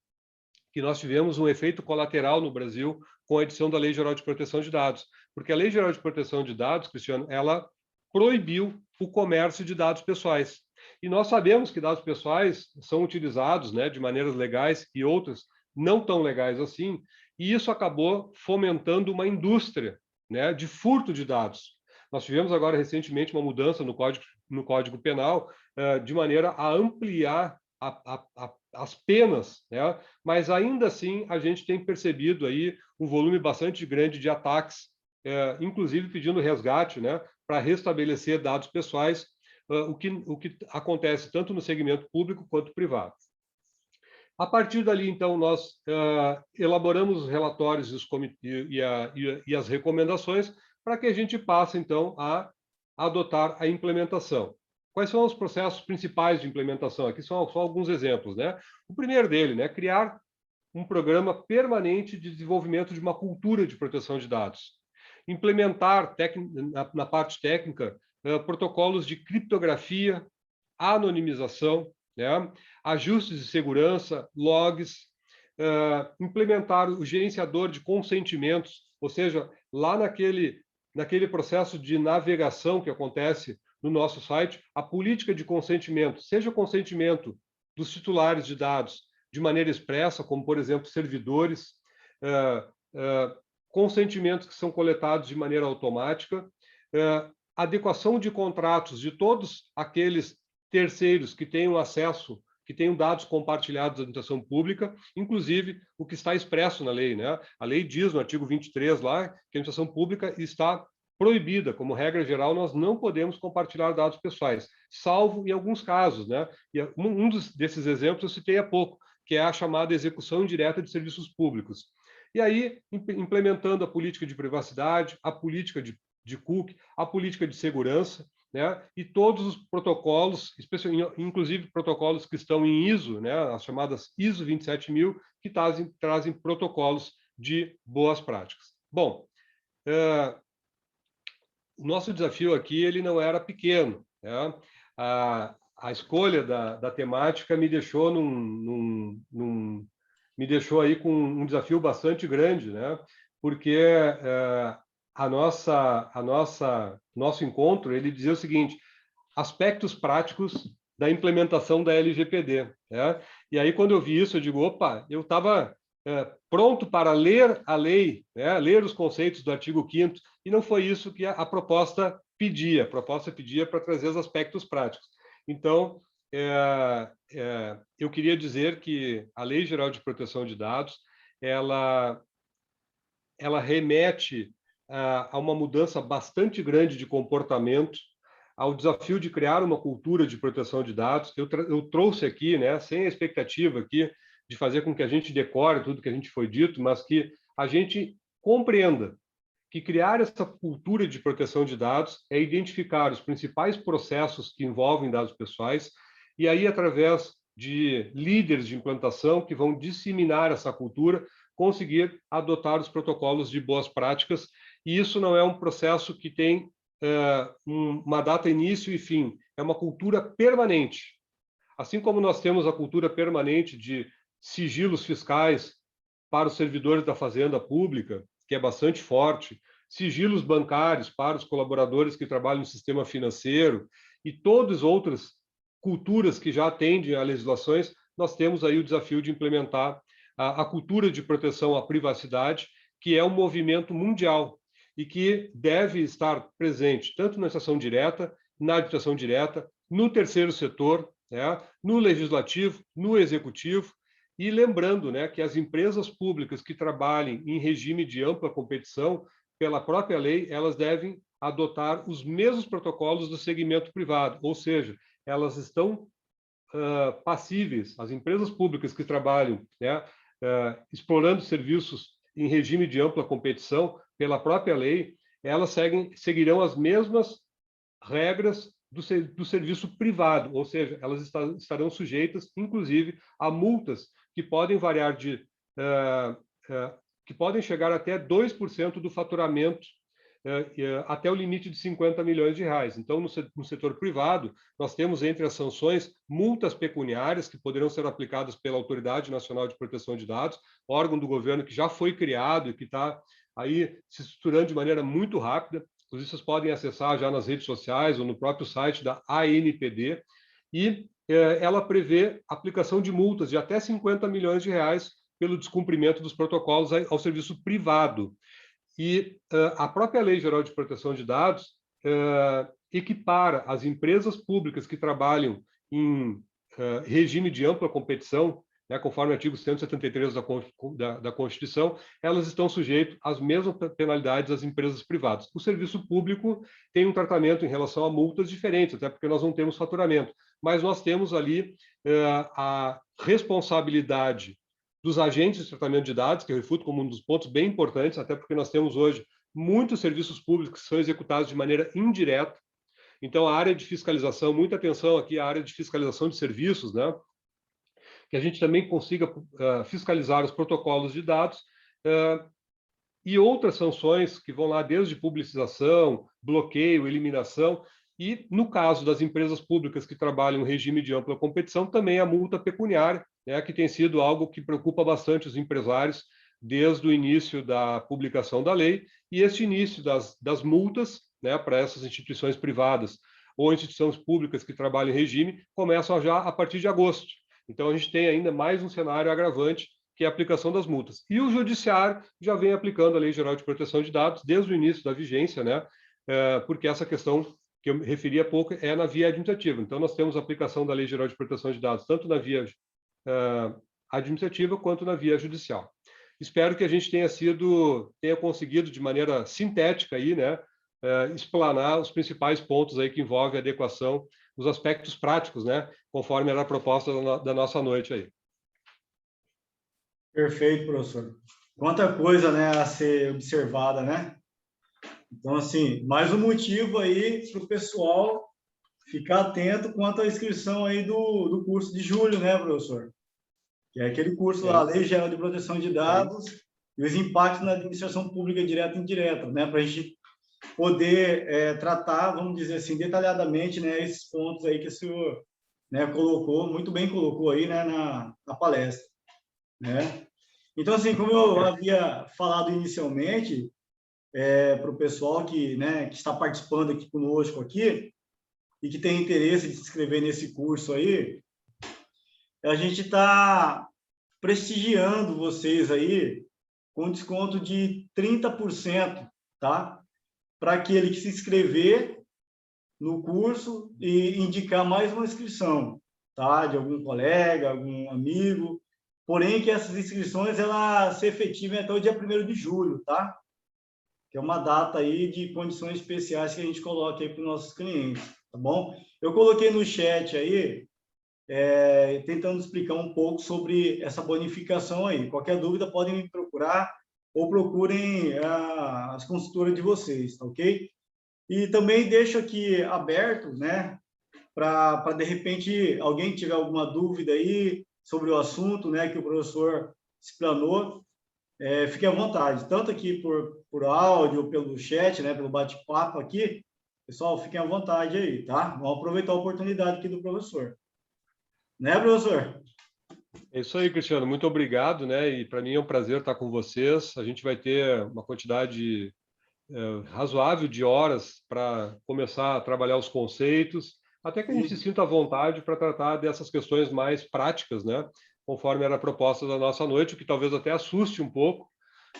que nós tivemos um efeito colateral no Brasil com a edição da Lei Geral de Proteção de Dados, porque a Lei Geral de Proteção de Dados, Cristiano, ela proibiu o comércio de dados pessoais. E nós sabemos que dados pessoais são utilizados, né, de maneiras legais e outras não tão legais assim, e isso acabou fomentando uma indústria, né, de furto de dados. Nós tivemos agora recentemente uma mudança no Código Penal de maneira a ampliar as penas, né? Mas ainda assim a gente tem percebido aí um volume bastante grande de ataques, inclusive pedindo resgate, né, para restabelecer dados pessoais, o que acontece tanto no segmento público quanto privado. A partir dali, então, nós elaboramos os relatórios e as recomendações para que a gente passe, então, a adotar a implementação. Quais são os processos principais de implementação? Aqui são só alguns exemplos, né? O primeiro dele, né, criar um programa permanente de desenvolvimento de uma cultura de proteção de dados. Implementar, na parte técnica, protocolos de criptografia, anonimização, né? Ajustes de segurança, logs, implementar o gerenciador de consentimentos, ou seja, lá naquele processo de navegação que acontece no nosso site, a política de consentimento, seja o consentimento dos titulares de dados de maneira expressa, como, por exemplo, servidores, consentimentos que são coletados de maneira automática, adequação de contratos de todos aqueles terceiros que tenham acesso, que tenham dados compartilhados da administração pública, inclusive o que está expresso na lei, né? A lei diz no artigo 23 lá que a administração pública está proibida, como regra geral, nós não podemos compartilhar dados pessoais, salvo em alguns casos, né? E desses exemplos eu citei há pouco, que é a chamada execução indireta de serviços públicos. E aí, implementando a política de privacidade, a política de cookie, a política de segurança, né? E todos os protocolos, inclusive protocolos que estão em ISO, né? As chamadas ISO 27000, que trazem protocolos de boas práticas. Bom, o nosso desafio aqui ele não era pequeno, né? A escolha da temática me deixou me deixou aí com um desafio bastante grande, né? Porque nosso encontro ele dizia o seguinte: aspectos práticos da implementação da LGPD, né? E aí quando eu vi isso eu digo, opa, eu estava pronto para ler a lei, né? Ler os conceitos do artigo 5º, e não foi isso que a proposta pedia. A proposta pedia para trazer os aspectos práticos. Então, eu queria dizer que a Lei Geral de Proteção de Dados, ela remete a uma mudança bastante grande de comportamento, ao desafio de criar uma cultura de proteção de dados. Eu trouxe aqui, né, sem a expectativa aqui de fazer com que a gente decore tudo que a gente foi dito, mas que a gente compreenda que criar essa cultura de proteção de dados é identificar os principais processos que envolvem dados pessoais e aí, através de líderes de implantação que vão disseminar essa cultura, conseguir adotar os protocolos de boas práticas. E isso não é um processo que tem uma data início e fim, é uma cultura permanente. Assim como nós temos a cultura permanente de sigilos fiscais para os servidores da Fazenda Pública, que é bastante forte, sigilos bancários para os colaboradores que trabalham no sistema financeiro e todas outras culturas que já atendem a legislações, nós temos aí o desafio de implementar a cultura de proteção à privacidade, que é um movimento mundial e que deve estar presente tanto na administração direta, na administração direta, no terceiro setor, né, no legislativo, no executivo, e lembrando, né, que as empresas públicas que trabalhem em regime de ampla competição, pela própria lei, elas devem adotar os mesmos protocolos do segmento privado, ou seja, elas estão passíveis, as empresas públicas que trabalham, né, explorando serviços em regime de ampla competição, pela própria lei, elas seguirão as mesmas regras do serviço privado, ou seja, elas estarão sujeitas, inclusive, a multas que podem variar que podem chegar até 2% do faturamento, até o limite de 50 milhões de reais. Então, no setor privado, nós temos entre as sanções multas pecuniárias que poderão ser aplicadas pela Autoridade Nacional de Proteção de Dados, órgão do governo que já foi criado e que está aí se estruturando de maneira muito rápida. Inclusive, vocês podem acessar já nas redes sociais ou no próprio site da ANPD, e ela prevê aplicação de multas de até 50 milhões de reais pelo descumprimento dos protocolos ao serviço privado. E a própria Lei Geral de Proteção de Dados equipara as empresas públicas que trabalham em regime de ampla competição, né, conforme o artigo 173 da Constituição, elas estão sujeitas às mesmas penalidades das empresas privadas. O serviço público tem um tratamento em relação a multas diferentes, até porque nós não temos faturamento, mas nós temos ali a responsabilidade dos agentes de tratamento de dados, que eu refuto como um dos pontos bem importantes, até porque nós temos hoje muitos serviços públicos que são executados de maneira indireta. Então, a área de fiscalização, muita atenção aqui à área de fiscalização de serviços, né? Que a gente também consiga fiscalizar os protocolos de dados e outras sanções que vão lá desde publicização, bloqueio, eliminação, e no caso das empresas públicas que trabalham em regime de ampla competição, também a multa pecuniária, né, que tem sido algo que preocupa bastante os empresários desde o início da publicação da lei, e este início das multas, né, para essas instituições privadas ou instituições públicas que trabalham em regime, começam já a partir de agosto. Então, a gente tem ainda mais um cenário agravante, que é a aplicação das multas. E o Judiciário já vem aplicando a Lei Geral de Proteção de Dados desde o início da vigência, né? Porque essa questão que eu me referi há pouco é na via administrativa. Então, nós temos a aplicação da Lei Geral de Proteção de Dados tanto na via administrativa quanto na via judicial. Espero que a gente tenha conseguido, de maneira sintética, aí, né, explanar os principais pontos aí que envolvem a adequação, os aspectos práticos, né, conforme era a proposta da nossa noite aí. Perfeito, professor. Quanta coisa, né, a ser observada, né? Então, assim, mais um motivo aí para o pessoal ficar atento quanto à inscrição aí do curso de julho, né, professor? Que é aquele curso lá, Lei Geral de Proteção de Dados e os impactos na administração pública direta e indireta, né, para a gente poder tratar, vamos dizer assim, detalhadamente, né, esses pontos aí que o senhor, né, colocou, muito bem colocou aí, né, na palestra, né? Então, assim, como eu havia falado inicialmente, para o pessoal que, né, que está participando aqui conosco aqui e que tem interesse de se inscrever nesse curso aí, a gente está prestigiando vocês aí com desconto de 30%, tá? Para aquele que se inscrever no curso e indicar mais uma inscrição, tá? De algum colega, algum amigo. Porém, que essas inscrições elas se efetivem até o dia 1º de julho, tá? Que é uma data aí de condições especiais que a gente coloca aí para os nossos clientes, tá bom? Eu coloquei no chat aí, tentando explicar um pouco sobre essa bonificação aí. Qualquer dúvida, podem me procurar ou procurem as consultoras de vocês, tá ok? E também deixo aqui aberto, né, para, de repente, alguém tiver alguma dúvida aí sobre o assunto, né, que o professor explanou, fique à vontade, tanto aqui por áudio, pelo chat, né, pelo bate-papo aqui. Pessoal, fiquem à vontade aí, tá? Vamos aproveitar a oportunidade aqui do professor. Né, professor? É isso aí, Cristiano. Muito obrigado, né? E para mim é um prazer estar com vocês. A gente vai ter uma quantidade razoável de horas para começar a trabalhar os conceitos, até que a gente se sinta à vontade para tratar dessas questões mais práticas, né? Conforme era a proposta da nossa noite, o que talvez até assuste um pouco,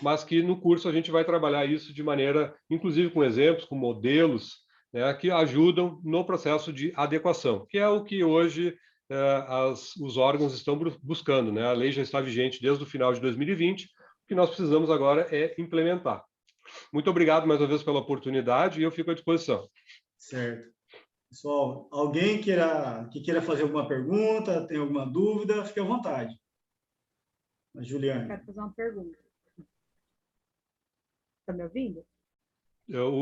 mas que no curso a gente vai trabalhar isso de maneira, inclusive com exemplos, com modelos, né, que ajudam no processo de adequação, que é o que hoje os órgãos estão buscando, né? A lei já está vigente desde o final de 2020, o que nós precisamos agora é implementar. Muito obrigado mais uma vez pela oportunidade e eu fico à disposição. Certo. Pessoal, alguém que queira fazer alguma pergunta, tem alguma dúvida, fique à vontade. A Juliane. Eu quero fazer uma pergunta. Está me ouvindo? Eu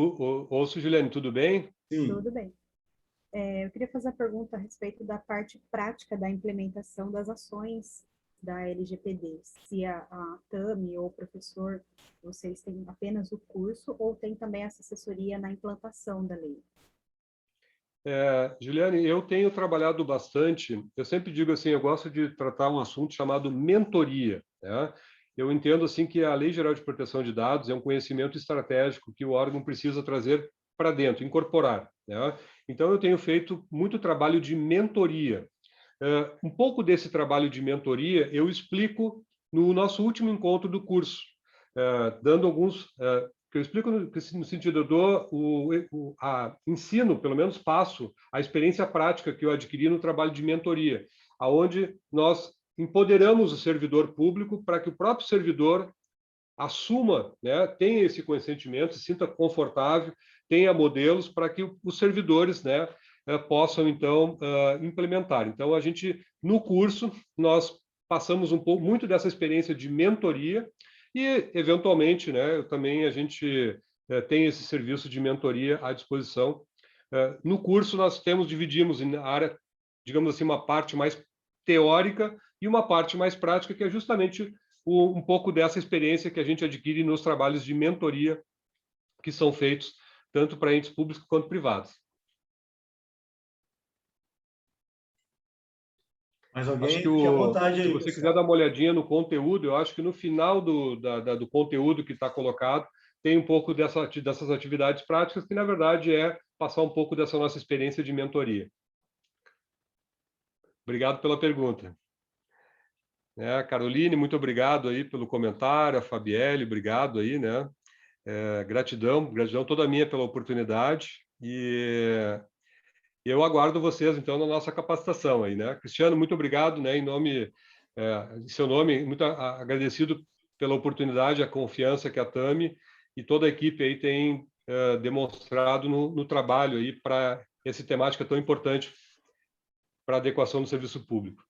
ouço, Juliane, tudo bem? Sim. Tudo bem. Eu queria fazer a pergunta a respeito da parte prática da implementação das ações da LGPD. Se a Tami ou o professor, vocês têm apenas o curso ou tem também essa assessoria na implantação da lei? Juliane, eu tenho trabalhado bastante, eu sempre digo assim, eu gosto de tratar um assunto chamado mentoria, né? Eu entendo assim que a Lei Geral de Proteção de Dados é um conhecimento estratégico que o órgão precisa trazer para dentro, incorporar, né? Então, eu tenho feito muito trabalho de mentoria. Um pouco desse trabalho de mentoria eu explico no nosso último encontro do curso, dando alguns... que eu explico no sentido, eu dou ensino, pelo menos passo, a experiência prática que eu adquiri no trabalho de mentoria, aonde nós empoderamos o servidor público para que o próprio servidor assuma, né, tenha esse consentimento, se sinta confortável, tenha modelos para que os servidores, né, possam, então, implementar. Então, a gente, no curso, nós passamos muito dessa experiência de mentoria e, eventualmente, né, a gente tem esse serviço de mentoria à disposição. No curso, nós dividimos em área, digamos assim, uma parte mais teórica e uma parte mais prática, que é justamente um pouco dessa experiência que a gente adquire nos trabalhos de mentoria que são feitos tanto para entes públicos quanto privados. Mais alguém? Acho que Fique à vontade aí, se você pessoal. quiser dar uma olhadinha no conteúdo, eu acho que no final do conteúdo que está colocado, tem um pouco dessas atividades práticas, que, na verdade, é passar um pouco dessa nossa experiência de mentoria. Obrigado pela pergunta. Caroline, muito obrigado aí pelo comentário, a Fabielle, obrigado aí, né? Gratidão toda minha pela oportunidade, e eu aguardo vocês, então, na nossa capacitação aí, né? Cristiano, muito obrigado, né? Em seu nome, muito agradecido pela oportunidade, a confiança que a Tami e toda a equipe aí tem demonstrado no trabalho aí para essa temática tão importante para a adequação do serviço público.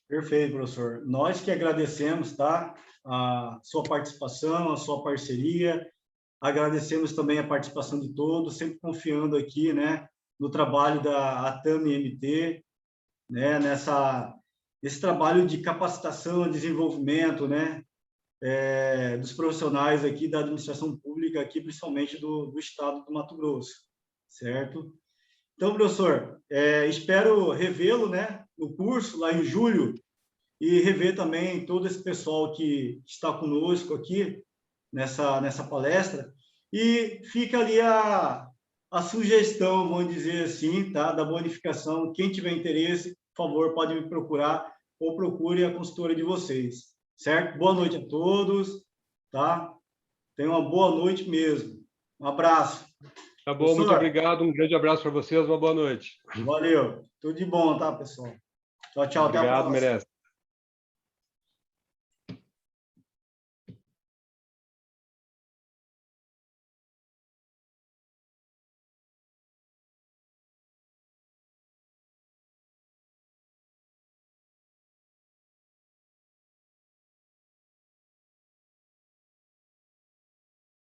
Perfeito, professor. Nós que agradecemos, tá? A sua participação, a sua parceria. Agradecemos também a participação de todos, sempre confiando aqui, né, no trabalho da ATAMI-MT, né, nesse trabalho de capacitação, desenvolvimento, né, dos profissionais aqui da administração pública, aqui principalmente do estado do Mato Grosso, certo? Então, professor, espero revê-lo, né, no curso, lá em julho, e rever também todo esse pessoal que está conosco aqui nessa palestra. E fica ali a sugestão, vamos dizer assim, tá, da bonificação. Quem tiver interesse, por favor, pode me procurar ou procure a consultora de vocês, certo? Boa noite a todos, tá? Tenham uma boa noite mesmo. Um abraço. Tá bom, muito obrigado, um grande abraço para vocês, uma boa noite. Valeu, tudo de bom, tá, pessoal? Tchau, tchau, até a próxima. Obrigado, merece.